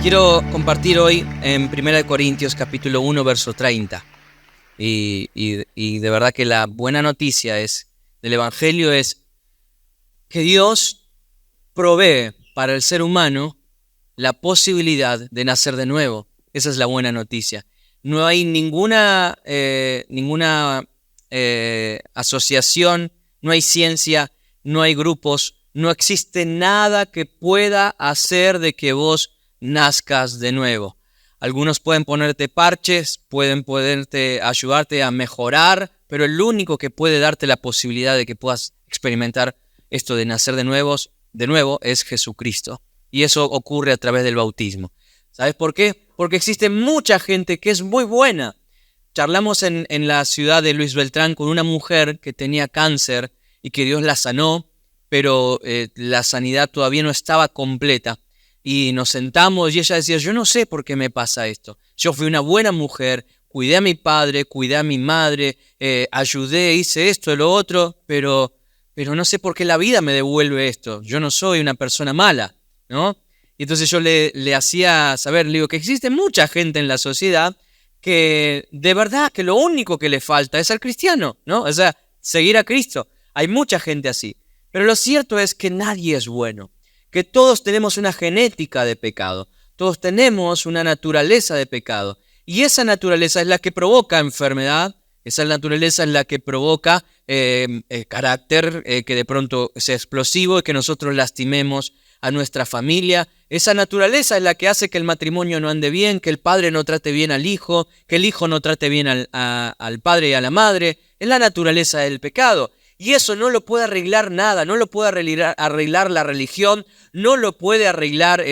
Quiero compartir hoy en 1 Corintios capítulo 1, verso 30. Y de verdad que la buena noticia del Evangelio es que Dios provee para el ser humano la posibilidad de nacer de nuevo. Esa es la buena noticia. No hay ninguna asociación, no hay ciencia, no hay grupos, no existe nada que pueda hacer de que vos nazcas de nuevo. Algunos pueden ponerte parches, pueden ayudarte a mejorar, pero el único que puede darte la posibilidad de que puedas experimentar esto de nacer de nuevo es Jesucristo. Y eso ocurre a través del bautismo. ¿Sabes por qué? Porque existe mucha gente que es muy buena. Charlamos en la ciudad de Luis Beltrán con una mujer que tenía cáncer y que Dios la sanó, pero la sanidad todavía no estaba completa. Y nos sentamos y ella decía, yo no sé por qué me pasa esto. Yo fui una buena mujer, cuidé a mi padre, cuidé a mi madre, ayudé, hice esto y lo otro, pero no sé por qué la vida me devuelve esto. Yo no soy una persona mala, ¿no? Y entonces yo le hacía saber, le digo que existe mucha gente en la sociedad que de verdad que lo único que le falta es ser cristiano, ¿no? O sea, seguir a Cristo. Hay mucha gente así. Pero lo cierto es que nadie es bueno. Que todos tenemos una genética de pecado, todos tenemos una naturaleza de pecado, y esa naturaleza es la que provoca enfermedad, esa naturaleza es la que provoca carácter que de pronto sea explosivo y que nosotros lastimemos a nuestra familia. Esa naturaleza es la que hace que el matrimonio no ande bien, que el padre no trate bien al hijo, que el hijo no trate bien al padre y a la madre. Es la naturaleza del pecado. Y eso no lo puede arreglar nada, no lo puede arreglar la religión, no lo puede arreglar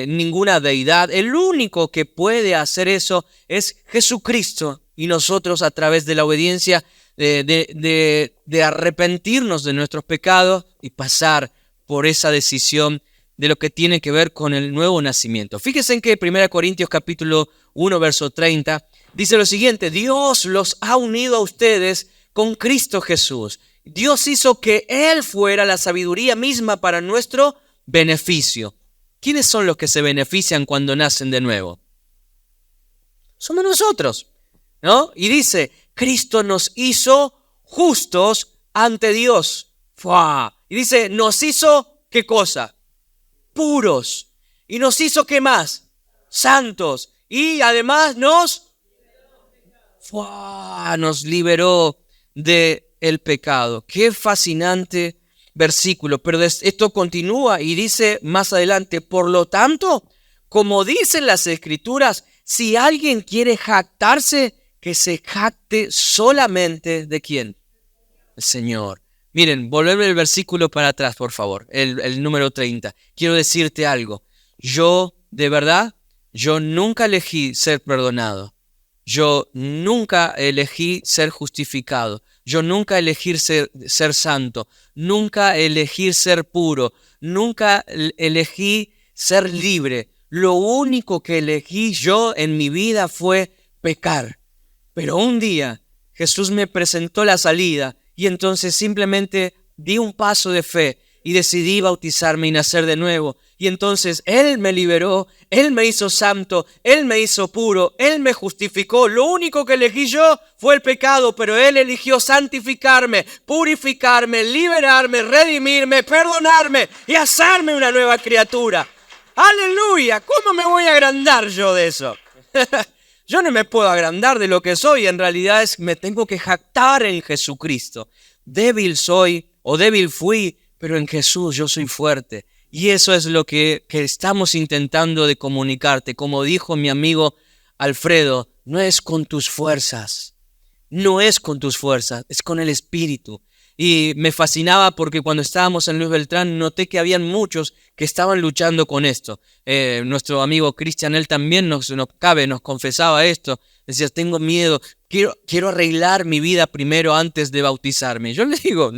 ninguna deidad. El único que puede hacer eso es Jesucristo. Y nosotros a través de la obediencia de arrepentirnos de nuestros pecados y pasar por esa decisión de lo que tiene que ver con el nuevo nacimiento. Fíjense en que 1 Corintios capítulo 1, verso 30, dice lo siguiente: Dios los ha unido a ustedes con Cristo Jesús. Dios hizo que Él fuera la sabiduría misma para nuestro beneficio. ¿Quiénes son los que se benefician cuando nacen de nuevo? Somos nosotros, ¿no? Y dice, Cristo nos hizo justos ante Dios. ¡Fua! Y dice, nos hizo, ¿qué cosa? Puros. Y nos hizo, ¿qué más? Santos. Y además nos liberó de el pecado. Qué fascinante versículo, pero esto continúa y dice más adelante, por lo tanto, como dicen las Escrituras, si alguien quiere jactarse, que se jacte solamente ¿de quién? El Señor. Miren, volverme el versículo para atrás, por favor, el número 30. Quiero decirte algo. De verdad, yo nunca elegí ser perdonado. Yo nunca elegí ser justificado. Yo nunca elegí ser santo. Nunca elegí ser puro. Nunca elegí ser libre. Lo único que elegí yo en mi vida fue pecar. Pero un día Jesús me presentó la salida y entonces simplemente di un paso de fe y decidí bautizarme y nacer de nuevo. Y entonces Él me liberó, Él me hizo santo, Él me hizo puro, Él me justificó. Lo único que elegí yo fue el pecado, pero Él eligió santificarme, purificarme, liberarme, redimirme, perdonarme y hacerme una nueva criatura. ¡Aleluya! ¿Cómo me voy a agrandar yo de eso? Yo no me puedo agrandar de lo que soy, en realidad me tengo que jactar en Jesucristo. Débil soy o débil fui, pero en Jesús yo soy fuerte. Y eso es lo que estamos intentando de comunicarte. Como dijo mi amigo Alfredo, no es con tus fuerzas. No es con tus fuerzas, es con el Espíritu. Y me fascinaba porque cuando estábamos en Luis Beltrán noté que habían muchos que estaban luchando con esto. Nuestro amigo Cristian, él también nos confesaba esto. Decía, tengo miedo, quiero arreglar mi vida primero antes de bautizarme. Yo le digo,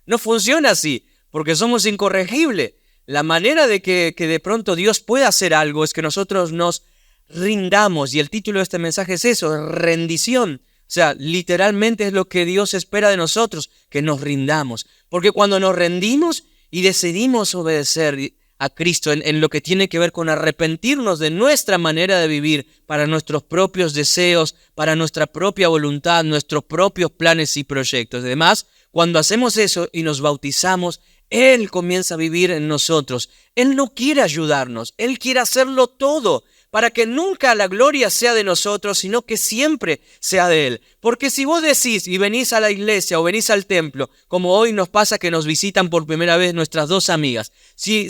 no funciona así, porque somos incorregibles. La manera de que de pronto Dios pueda hacer algo es que nosotros nos rindamos. Y el título de este mensaje es eso, rendición. O sea, literalmente es lo que Dios espera de nosotros, que nos rindamos. Porque cuando nos rendimos y decidimos obedecer a Cristo en lo que tiene que ver con arrepentirnos de nuestra manera de vivir para nuestros propios deseos, para nuestra propia voluntad, nuestros propios planes y proyectos. Además, cuando hacemos eso y nos bautizamos, Él comienza a vivir en nosotros. Él no quiere ayudarnos, Él quiere hacerlo todo para que nunca la gloria sea de nosotros, sino que siempre sea de Él. Porque si vos decís y venís a la iglesia o venís al templo, como hoy nos pasa que nos visitan por primera vez nuestras dos amigas, si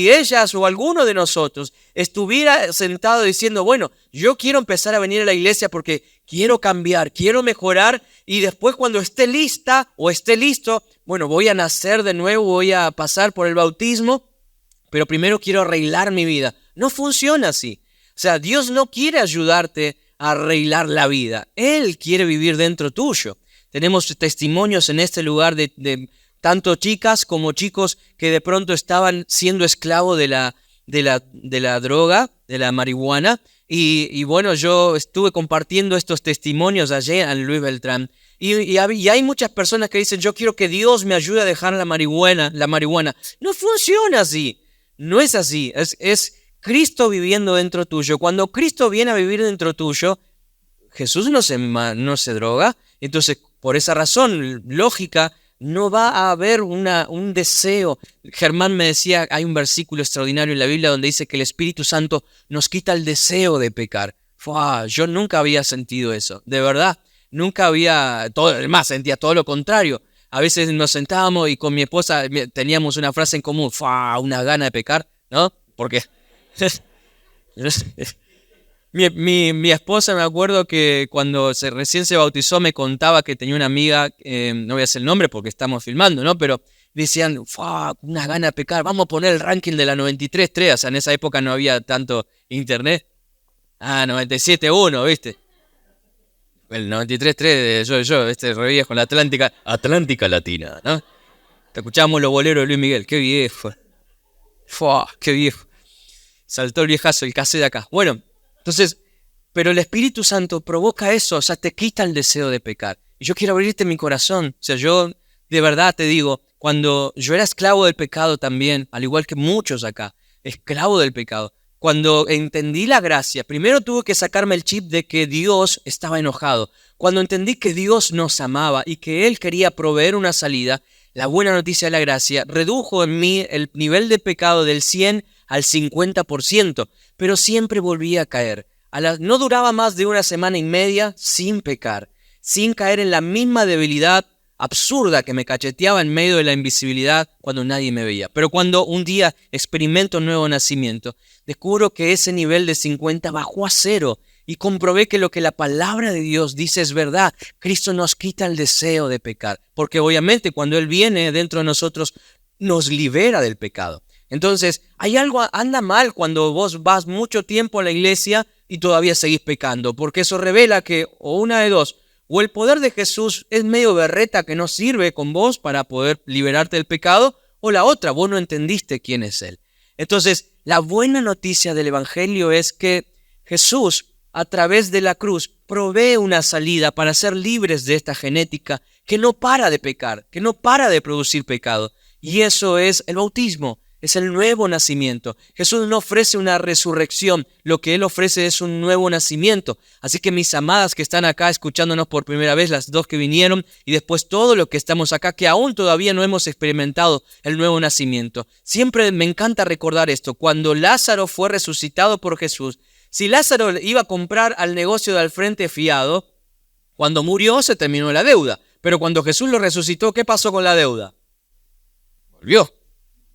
ellas o alguno de nosotros estuviera sentado diciendo, bueno, yo quiero empezar a venir a la iglesia porque quiero cambiar, quiero mejorar, y después cuando esté lista o esté listo, bueno, voy a nacer de nuevo, voy a pasar por el bautismo, pero primero quiero arreglar mi vida. No funciona así. O sea, Dios no quiere ayudarte a arreglar la vida. Él quiere vivir dentro tuyo. Tenemos testimonios en este lugar de tanto chicas como chicos que de pronto estaban siendo esclavos de la droga, de la marihuana. Y bueno, yo estuve compartiendo estos testimonios ayer en Luis Beltrán. Y hay muchas personas que dicen, yo quiero que Dios me ayude a dejar la marihuana. No funciona así. No es así. Es Cristo viviendo dentro tuyo. Cuando Cristo viene a vivir dentro tuyo, Jesús no se droga. Entonces, por esa razón lógica, no va a haber un deseo. Germán me decía, hay un versículo extraordinario en la Biblia donde dice que el Espíritu Santo nos quita el deseo de pecar. Yo nunca había sentido eso, de verdad. Nunca había, además sentía todo lo contrario. A veces nos sentábamos y con mi esposa teníamos una frase en común, una gana de pecar, ¿no? Porque mi esposa, me acuerdo que cuando recién se bautizó me contaba que tenía una amiga, no voy a hacer el nombre porque estamos filmando, ¿no? Pero decían, una gana de pecar, vamos a poner el ranking de la 93.3, o sea, en esa época no había tanto internet. 97.1, ¿viste? El 93.3 de re viejo, la Atlántica Latina, ¿no? Te escuchábamos los boleros de Luis Miguel, qué viejo. Qué viejo. Saltó el viejazo, el cassette de acá. Bueno, entonces, pero el Espíritu Santo provoca eso, o sea, te quita el deseo de pecar. Y yo quiero abrirte mi corazón. O sea, yo de verdad te digo, cuando yo era esclavo del pecado también, al igual que muchos acá, esclavo del pecado, cuando entendí la gracia, primero tuve que sacarme el chip de que Dios estaba enojado. Cuando entendí que Dios nos amaba y que Él quería proveer una salida, la buena noticia de la gracia redujo en mí el nivel de pecado del 100 al 50%, pero siempre volvía a caer. No duraba más de una semana y media sin pecar, sin caer en la misma debilidad absurda que me cacheteaba en medio de la invisibilidad cuando nadie me veía. Pero cuando un día experimento un nuevo nacimiento, descubro que ese nivel de 50 bajó a 0 y comprobé que lo que la palabra de Dios dice es verdad. Cristo nos quita el deseo de pecar, porque obviamente cuando Él viene dentro de nosotros nos libera del pecado. Entonces, hay algo anda mal cuando vos vas mucho tiempo a la iglesia y todavía seguís pecando, porque eso revela que, o una de dos, o el poder de Jesús es medio berreta que no sirve con vos para poder liberarte del pecado, o la otra, vos no entendiste quién es Él. Entonces, la buena noticia del Evangelio es que Jesús, a través de la cruz, provee una salida para ser libres de esta genética que no para de pecar, que no para de producir pecado. Y eso es el bautismo. Es el nuevo nacimiento. Jesús no ofrece una resurrección, lo que Él ofrece es un nuevo nacimiento. Así que mis amadas que están acá escuchándonos por primera vez, las dos que vinieron, y después todo lo que estamos acá, que aún todavía no hemos experimentado el nuevo nacimiento. Siempre me encanta recordar esto. Cuando Lázaro fue resucitado por Jesús, si Lázaro iba a comprar al negocio de al frente fiado, cuando murió se terminó la deuda. Pero cuando Jesús lo resucitó, ¿qué pasó con la deuda? Volvió.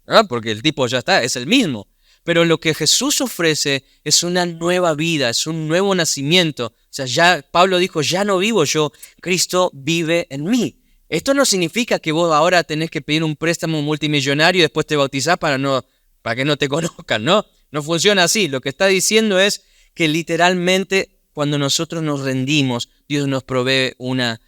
¿verdad? Porque el tipo ya está, es el mismo. Pero lo que Jesús ofrece es una nueva vida, es un nuevo nacimiento. O sea, ya Pablo dijo, ya no vivo yo, Cristo vive en mí. Esto no significa que vos ahora tenés que pedir un préstamo multimillonario y después te bautizás para que no te conozcan, ¿no? No funciona así. Lo que está diciendo es que literalmente cuando nosotros nos rendimos, Dios nos provee una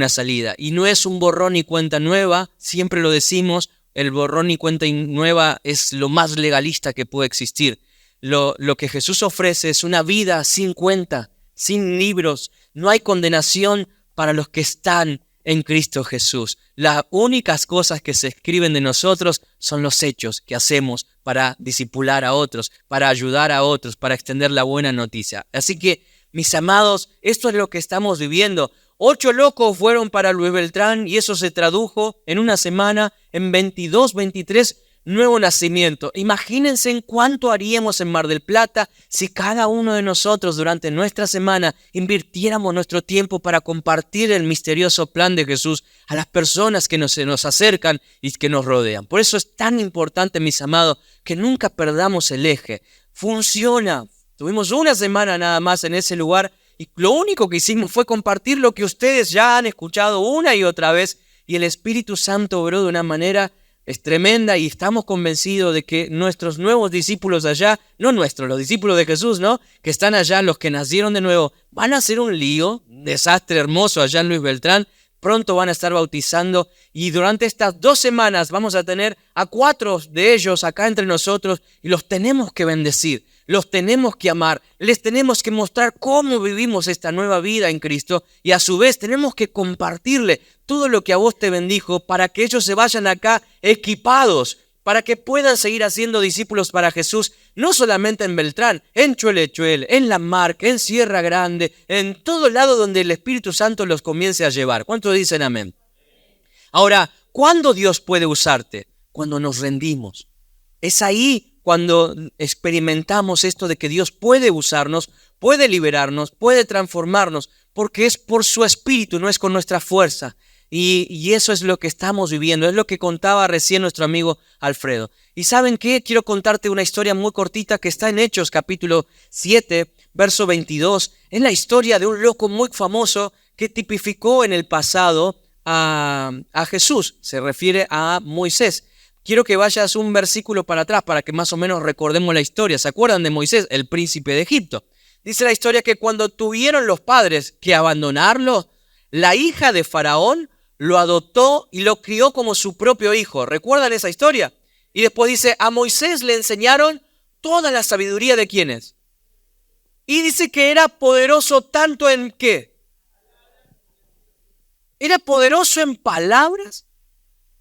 salida. Y no es un borrón y cuenta nueva, siempre lo decimos, el borrón y cuenta nueva es lo más legalista que puede existir. Lo que Jesús ofrece es una vida sin cuenta, sin libros. No hay condenación para los que están en Cristo Jesús. Las únicas cosas que se escriben de nosotros son los hechos que hacemos para discipular a otros, para ayudar a otros, para extender la buena noticia. Así que, mis amados, esto es lo que estamos viviendo. 8 locos fueron para Luis Beltrán y eso se tradujo en una semana en 22, 23 nuevo nacimiento. Imagínense en cuánto haríamos en Mar del Plata si cada uno de nosotros durante nuestra semana invirtiéramos nuestro tiempo para compartir el misterioso plan de Jesús a las personas que se nos acercan y que nos rodean. Por eso es tan importante, mis amados, que nunca perdamos el eje. Funciona. Tuvimos una semana nada más en ese lugar y lo único que hicimos fue compartir lo que ustedes ya han escuchado una y otra vez, y el Espíritu Santo obró de una manera es tremenda, y estamos convencidos de que nuestros nuevos discípulos allá, no nuestros, los discípulos de Jesús, ¿no?, que están allá, los que nacieron de nuevo, van a hacer un lío, un desastre hermoso allá en Luis Beltrán. Pronto van a estar bautizando y durante estas 2 semanas vamos a tener a 4 de ellos acá entre nosotros y los tenemos que bendecir, los tenemos que amar, les tenemos que mostrar cómo vivimos esta nueva vida en Cristo y a su vez tenemos que compartirle todo lo que a vos te bendijo para que ellos se vayan acá equipados, para que puedan seguir haciendo discípulos para Jesús, no solamente en Beltrán, en Chuelechuel, en La Marca, en Sierra Grande, en todo lado donde el Espíritu Santo los comience a llevar. ¿Cuántos dicen amén? Ahora, ¿cuándo Dios puede usarte? Cuando nos rendimos. Es ahí cuando experimentamos esto de que Dios puede usarnos, puede liberarnos, puede transformarnos, porque es por su Espíritu, no es con nuestra fuerza. Y eso es lo que estamos viviendo, es lo que contaba recién nuestro amigo Alfredo. ¿Y saben qué? Quiero contarte una historia muy cortita que está en Hechos capítulo 7, verso 22. Es la historia de un loco muy famoso que tipificó en el pasado a Jesús. Se refiere a Moisés. Quiero que vayas un versículo para atrás para que más o menos recordemos la historia. ¿Se acuerdan de Moisés, el príncipe de Egipto? Dice la historia que cuando tuvieron los padres que abandonarlo, la hija de Faraón lo adoptó y lo crió como su propio hijo. ¿Recuerdan esa historia? Y después dice, a Moisés le enseñaron toda la sabiduría de ¿quiénes? Y dice que era poderoso tanto en ¿qué? Era poderoso en palabras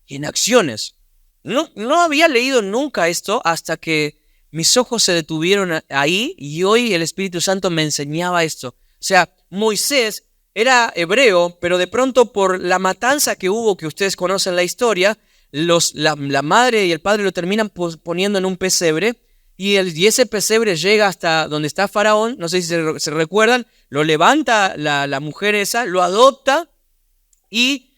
y en acciones. No había leído nunca esto hasta que mis ojos se detuvieron ahí y hoy el Espíritu Santo me enseñaba esto. O sea, Moisés era hebreo, pero de pronto por la matanza que hubo, que ustedes conocen la historia, la madre y el padre lo terminan poniendo en un pesebre y ese pesebre llega hasta donde está Faraón, no sé si se recuerdan, lo levanta la mujer esa, lo adopta y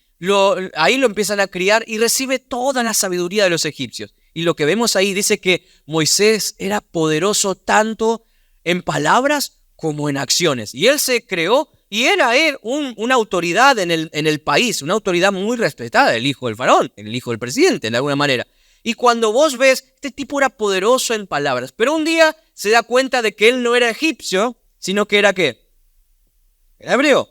ahí lo empiezan a criar y recibe toda la sabiduría de los egipcios. Y lo que vemos ahí dice que Moisés era poderoso tanto en palabras como en acciones. Y él se creó y era una autoridad en el país, una autoridad muy respetada, el hijo del faraón, el hijo del presidente, de alguna manera. Y cuando vos ves, este tipo era poderoso en palabras, pero un día se da cuenta de que él no era egipcio, sino que era ¿qué? Era hebreo.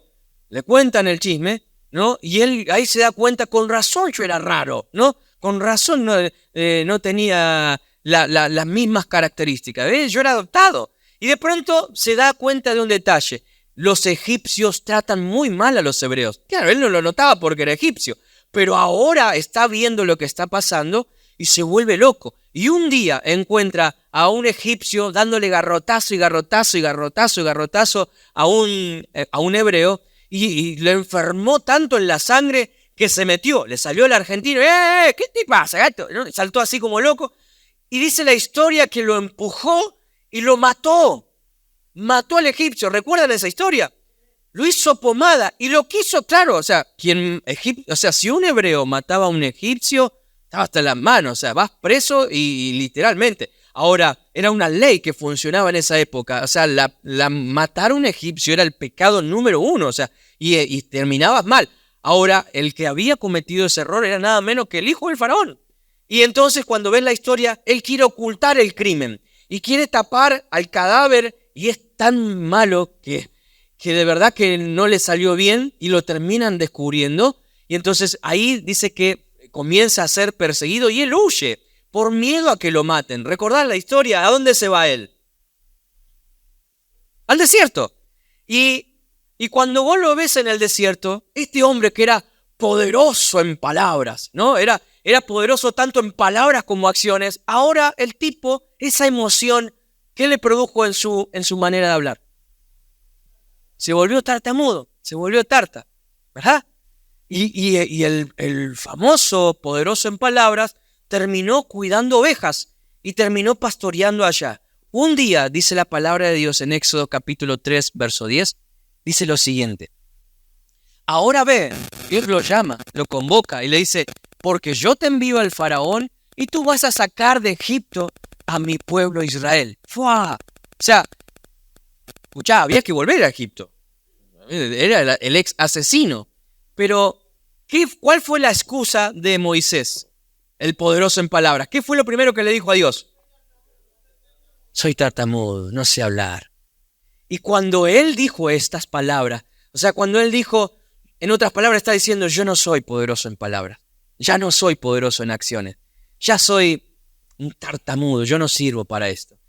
Le cuentan el chisme, ¿no? Y él ahí se da cuenta, con razón yo era raro, ¿no? Con razón no tenía las mismas características, ¿ves? Yo era adoptado. Y de pronto se da cuenta de un detalle. Los egipcios tratan muy mal a los hebreos. Claro, él no lo notaba porque era egipcio, pero ahora está viendo lo que está pasando y se vuelve loco. Y un día encuentra a un egipcio dándole garrotazo y garrotazo y garrotazo y garrotazo a un hebreo y le enfermó tanto en la sangre que se metió. Le salió el argentino. ¿Qué te pasa, gato? Saltó así como loco. Y dice la historia que lo empujó y lo mató. Mató al egipcio, ¿recuerdan esa historia? Lo hizo pomada y lo quiso, claro, o sea, si un hebreo mataba a un egipcio, estaba hasta las manos, o sea, vas preso y literalmente. Ahora, era una ley que funcionaba en esa época, o sea, matar a un egipcio era el pecado número 1, o sea, y terminabas mal. Ahora, el que había cometido ese error era nada menos que el hijo del faraón. Y entonces, cuando ves la historia, él quiere ocultar el crimen y quiere tapar al cadáver. Y es tan malo que de verdad que no le salió bien y lo terminan descubriendo. Y entonces ahí dice que comienza a ser perseguido y él huye por miedo a que lo maten. ¿Recordad la historia? ¿A dónde se va él? Al desierto. Y cuando vos lo ves en el desierto, este hombre que era poderoso en palabras, ¿no? Era poderoso tanto en palabras como acciones. Ahora el tipo, esa emoción, ¿qué le produjo en su manera de hablar? Se volvió tartamudo, se volvió tarta, ¿verdad? Y el famoso poderoso en palabras terminó cuidando ovejas y terminó pastoreando allá. Un día, dice la palabra de Dios en Éxodo capítulo 3, verso 10, dice lo siguiente. Ahora ve, Dios lo llama, lo convoca y le dice, porque yo te envío al faraón y tú vas a sacar de Egipto a mi pueblo Israel. ¡Fua! O sea, escuchá, había que volver a Egipto. Era el ex asesino. Pero, ¿cuál fue la excusa de Moisés, el poderoso en palabras? ¿Qué fue lo primero que le dijo a Dios? Soy tartamudo, no sé hablar. Y cuando él dijo estas palabras, o sea, cuando él dijo, en otras palabras está diciendo, yo no soy poderoso en palabras, ya no soy poderoso en acciones, ya soy un tartamudo, yo no sirvo para esto.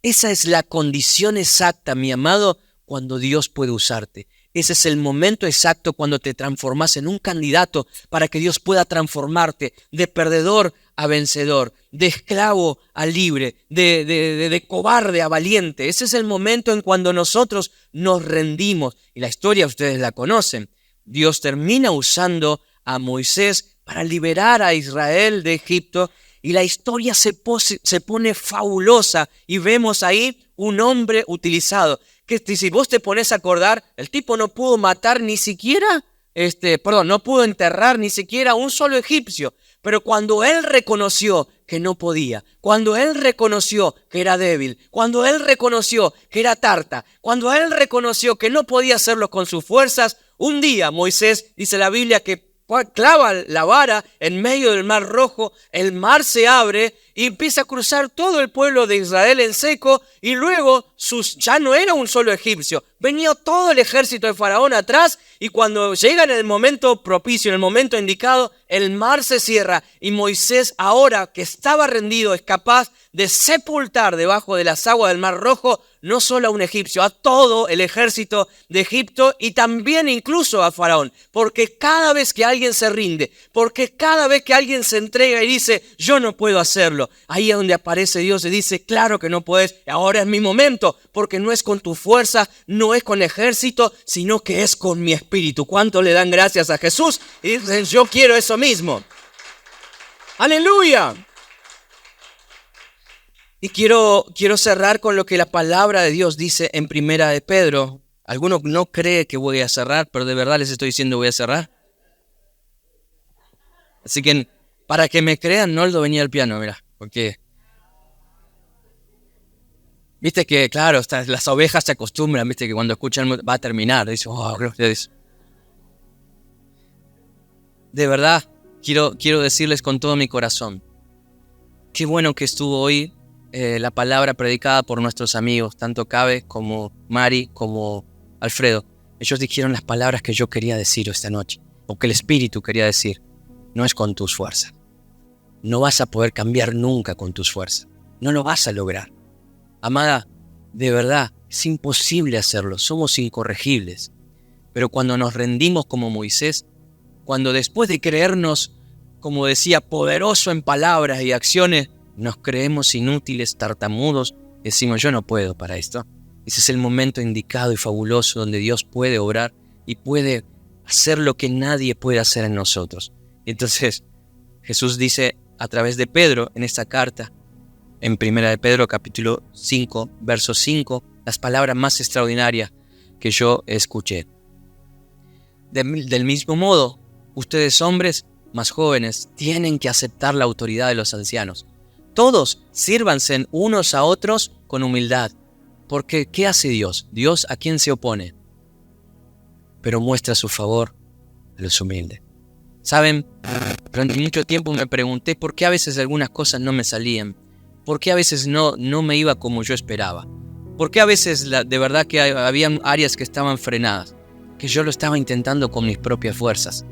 Esa es la condición exacta, mi amado, cuando Dios puede usarte. Ese es el momento exacto cuando te transformas en un candidato para que Dios pueda transformarte de perdedor a vencedor, de esclavo a libre, de cobarde a valiente. Ese es el momento en cuando nosotros nos rendimos. Y la historia ustedes la conocen. Dios termina usando a Moisés para liberar a Israel de Egipto y la historia se pone fabulosa y vemos ahí un hombre utilizado. Que si vos te pones a acordar, el tipo no pudo matar ni siquiera, no pudo enterrar ni siquiera un solo egipcio. Pero cuando él reconoció que no podía, cuando él reconoció que era débil, cuando él reconoció que era tarta, cuando él reconoció que no podía hacerlo con sus fuerzas, un día Moisés, dice la Biblia, que clava la vara en medio del mar rojo, el mar se abre y empieza a cruzar todo el pueblo de Israel en seco y luego ya no era un solo egipcio, venía todo el ejército de Faraón atrás y cuando llega en el momento propicio, en el momento indicado, el mar se cierra y Moisés, ahora que estaba rendido, es capaz de sepultar debajo de las aguas del mar rojo no solo a un egipcio, a todo el ejército de Egipto y también incluso a Faraón. Porque cada vez que alguien se rinde, porque cada vez que alguien se entrega y dice, yo no puedo hacerlo, ahí es donde aparece Dios y dice, claro que no puedes, ahora es mi momento, porque no es con tu fuerza, no es con ejército, sino que es con mi espíritu. ¿Cuánto le dan gracias a Jesús? Y dicen, yo quiero eso mismo. ¡Aleluya! Y quiero cerrar con lo que la palabra de Dios dice en Primera de Pedro. Algunos no creen que voy a cerrar, pero de verdad les estoy diciendo voy a cerrar. Así que para que me crean, Noldo venía al piano, mira, porque viste que, claro, las ovejas se acostumbran, viste que cuando escuchan va a terminar, dicen, oh, gloria a Dios. De verdad, quiero decirles con todo mi corazón, qué bueno que estuvo hoy la palabra predicada por nuestros amigos, tanto Cabe como Mari como Alfredo. Ellos dijeron las palabras que yo quería decir esta noche, o que el Espíritu quería decir. No es con tus fuerzas. No vas a poder cambiar nunca con tus fuerzas. No lo vas a lograr. Amada, de verdad, es imposible hacerlo. Somos incorregibles. Pero cuando nos rendimos como Moisés, cuando después de creernos, como decía, poderoso en palabras y acciones, nos creemos inútiles, tartamudos, decimos yo no puedo para esto. Ese es el momento indicado y fabuloso donde Dios puede obrar y puede hacer lo que nadie puede hacer en nosotros. Entonces Jesús dice a través de Pedro en esta carta, en 1 de Pedro capítulo 5, verso 5, las palabras más extraordinarias que yo escuché. Del mismo modo, ustedes hombres más jóvenes tienen que aceptar la autoridad de los ancianos. Todos sírvanse unos a otros con humildad. Porque, ¿qué hace Dios? Dios, ¿a quién se opone? Pero muestra su favor a los humildes. ¿Saben? Durante mucho tiempo me pregunté por qué a veces algunas cosas no me salían. ¿Por qué a veces no me iba como yo esperaba? ¿Por qué a veces de verdad que había áreas que estaban frenadas? Que yo lo estaba intentando con mis propias fuerzas.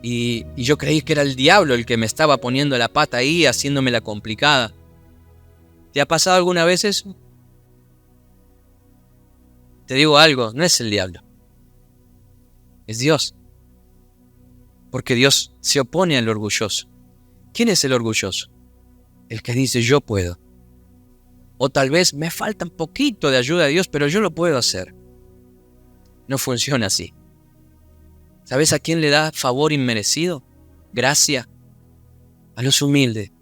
Y yo creí que era el diablo el que me estaba poniendo la pata ahí, haciéndome la complicada. ¿Te ha pasado alguna vez eso? Te digo algo, no es el diablo. Es Dios. porque Dios se opone al orgulloso. ¿Quién es el orgulloso? El que dice yo puedo. O tal vez me falta un poquito de ayuda de Dios, pero yo lo puedo hacer. No funciona así. ¿Sabes a quién le da favor inmerecido? Gracia. A los humildes.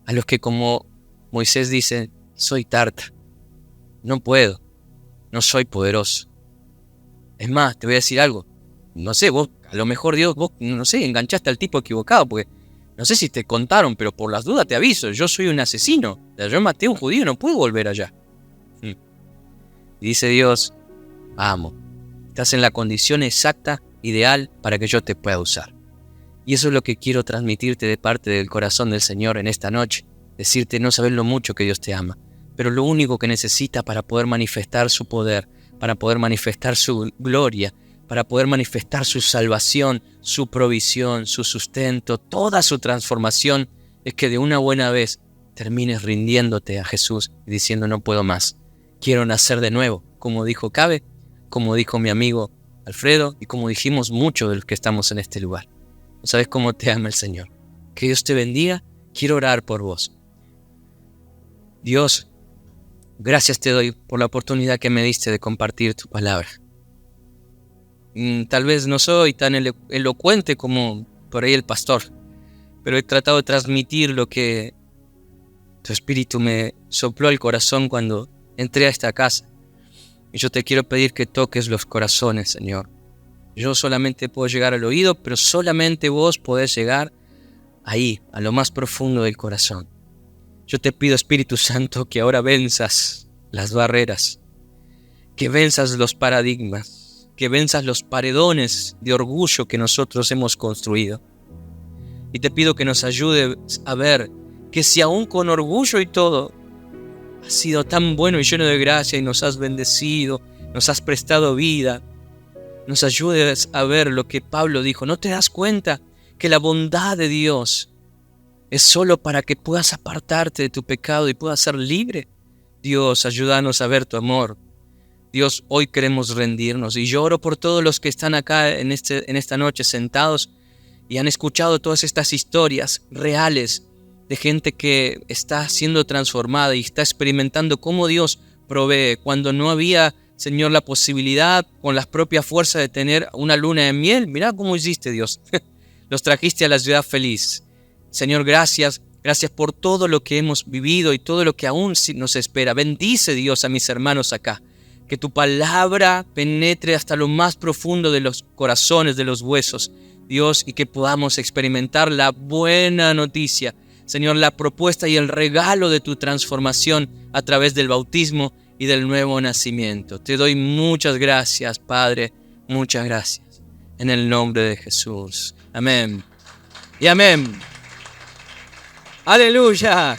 A los que, como Moisés dice, soy tarta. No puedo. No soy poderoso. Es más, te voy a decir algo. No sé, vos, a lo mejor Dios, vos, no sé, enganchaste al tipo equivocado, porque no sé si te contaron, pero por las dudas te aviso, yo soy un asesino. Yo maté a un judío, no puedo volver allá. Y dice Dios, vamos, estás en la condición exacta, ideal, para que yo te pueda usar. Y eso es lo que quiero transmitirte de parte del corazón del Señor en esta noche. Decirte, no sabes lo mucho que Dios te ama, pero lo único que necesita para poder manifestar su poder, para poder manifestar su gloria, para poder manifestar su salvación, su provisión, su sustento, toda su transformación, es que de una buena vez termines rindiéndote a Jesús y diciendo no puedo más, quiero nacer de nuevo, como dijo Cabe, como dijo mi amigo Alfredo y como dijimos muchos de los que estamos en este lugar. ¿No sabes cómo te ama el Señor? Que Dios te bendiga, quiero orar por vos. Dios, gracias te doy por la oportunidad que me diste de compartir tu palabra. Tal vez no soy tan elocuente como por ahí el pastor, pero he tratado de transmitir lo que tu espíritu me sopló al corazón cuando entré a esta casa. Y yo te quiero pedir que toques los corazones, Señor. Yo solamente puedo llegar al oído, pero solamente vos podés llegar ahí, a lo más profundo del corazón. Yo te pido, Espíritu Santo, que ahora venzas las barreras, que venzas los paradigmas, que venzas los paredones de orgullo que nosotros hemos construido. Y te pido que nos ayudes a ver que si aún con orgullo y todo, has sido tan bueno y lleno de gracia y nos has bendecido, nos has prestado vida, nos ayudes a ver lo que Pablo dijo. ¿No te das cuenta que la bondad de Dios es solo para que puedas apartarte de tu pecado y puedas ser libre? Dios, ayúdanos a ver tu amor. Dios, hoy queremos rendirnos y yo oro por todos los que están acá en esta noche sentados y han escuchado todas estas historias reales de gente que está siendo transformada y está experimentando cómo Dios provee cuando no había, Señor, la posibilidad con las propias fuerzas de tener una luna de miel. Mirá cómo hiciste, Dios. Los trajiste a la ciudad feliz. Señor, gracias. Gracias por todo lo que hemos vivido y todo lo que aún nos espera. Bendice, Dios, a mis hermanos acá. Que tu palabra penetre hasta lo más profundo de los corazones, de los huesos, Dios, y que podamos experimentar la buena noticia, Señor, la propuesta y el regalo de tu transformación a través del bautismo y del nuevo nacimiento. Te doy muchas gracias, Padre, muchas gracias. En el nombre de Jesús. Amén. Y amén. Aleluya.